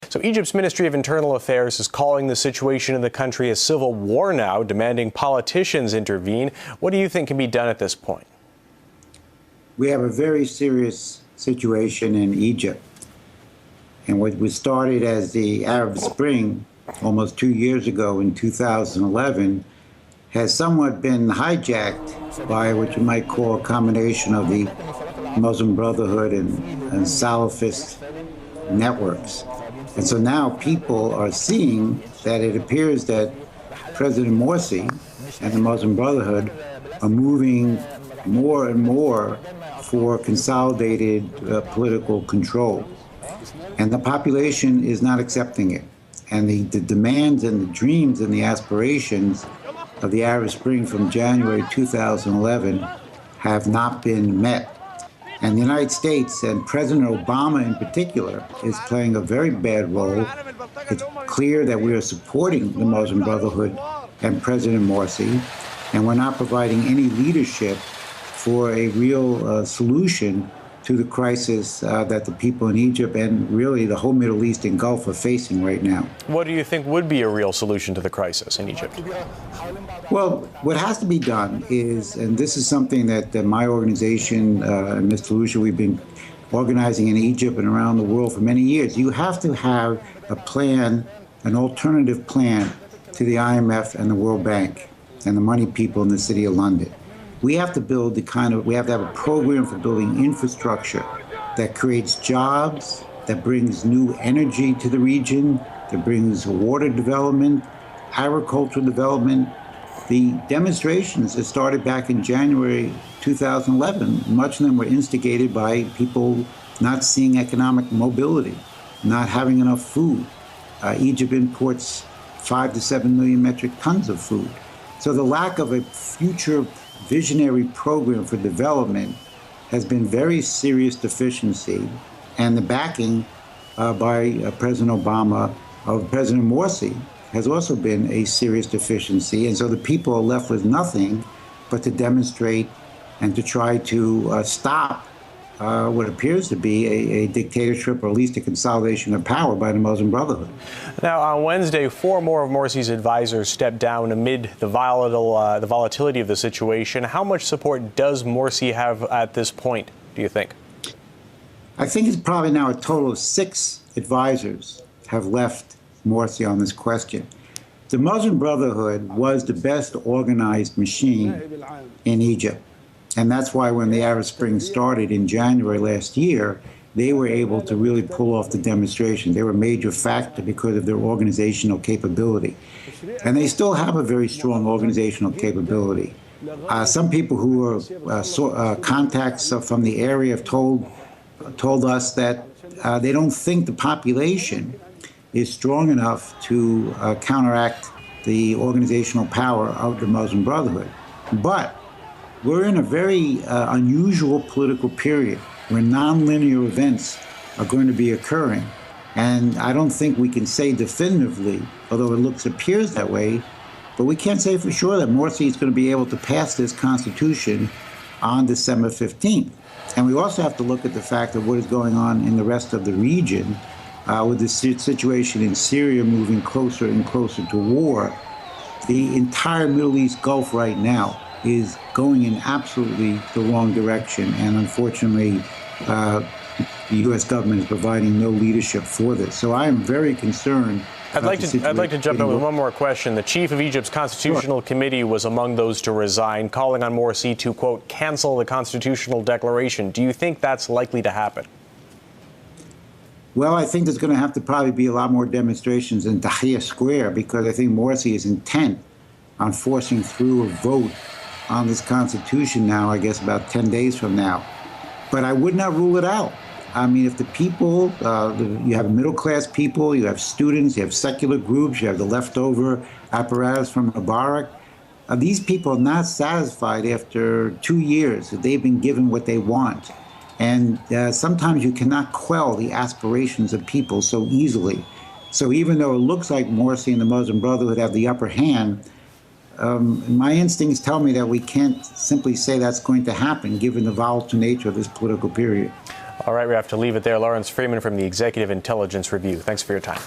So Egypt's Ministry of Internal Affairs is calling the situation in the country a civil war now, demanding politicians intervene. What do you think can be done at this point? We have a very serious situation in Egypt. And what was started as the Arab Spring almost 2 years ago in 2011 has somewhat been hijacked by what you might call a combination of the Muslim Brotherhood and Salafist networks. And so now people are seeing that it appears that President Morsi and the Muslim Brotherhood are moving more and more for consolidated political control. And the population is not accepting it. And the demands and the dreams and the aspirations of the Arab Spring from January 2011 have not been met. And the United States and President Obama in particular is playing a very bad role. It's clear that we are supporting the Muslim Brotherhood and President Morsi, and we're not providing any leadership for a real solution to the crisis that the people in Egypt and really the whole Middle East and Gulf are facing right now. What do you think would be a real solution to the crisis in Egypt? Well, what has to be done is, and this is something that my organization and Mr. Lucia, we've been organizing in Egypt and around the world for many years. You have to have a plan, an alternative plan to the IMF and the World Bank and the money people in the City of London. We have to build we have to have a program for building infrastructure that creates jobs, that brings new energy to the region, that brings water development, agricultural development. The demonstrations that started back in January 2011, much of them were instigated by people not seeing economic mobility, not having enough food. Egypt imports 5 to 7 million metric tons of food. So the lack of a future visionary program for development has been very serious deficiency, and the backing by President Obama of President Morsi has also been a serious deficiency. And so the people are left with nothing but to demonstrate and to try to stop what appears to be a dictatorship, or at least a consolidation of power by the Muslim Brotherhood. Now, on Wednesday, 4 more of Morsi's advisors stepped down amid the volatility of the situation. How much support does Morsi have at this point, do you think? I think it's probably now a total of 6 advisors have left Morsi on this question. The Muslim Brotherhood was the best organized machine in Egypt. And that's why when the Arab Spring started in January last year, they were able to really pull off the demonstration. They were a major factor because of their organizational capability. And they still have a very strong organizational capability. Some people who are contacts from the area have told us that they don't think the population is strong enough to counteract the organizational power of the Muslim Brotherhood. But we're in a very unusual political period where nonlinear events are going to be occurring. And I don't think we can say definitively, although it appears that way, but we can't say for sure that Morsi is going to be able to pass this constitution on December 15th. And we also have to look at the fact of what is going on in the rest of the region with the situation in Syria moving closer and closer to war. The entire Middle East Gulf right now is going in absolutely the wrong direction, and unfortunately the U.S. government is providing no leadership for this. So I am very concerned. I'd like to jump in with one more question. The chief of Egypt's Constitutional Committee was among those to resign, calling on Morsi to, quote, cancel the constitutional declaration. Do you think that's likely to happen? Well, I think there's going to have to probably be a lot more demonstrations in Tahrir Square, because I think Morsi is intent on forcing through a vote on this constitution now, I guess about 10 days from now. But I would not rule it out. I mean, if the people, you have middle-class people, you have students, you have secular groups, you have the leftover apparatus from Mubarak, these people are not satisfied after 2 years that they've been given what they want. And sometimes you cannot quell the aspirations of people so easily. So even though it looks like Morsi and the Muslim Brotherhood have the upper hand, my instincts tell me that we can't simply say that's going to happen given the volatile nature of this political period. All right, we have to leave it there. Lawrence Freeman from the Executive Intelligence Review. Thanks for your time.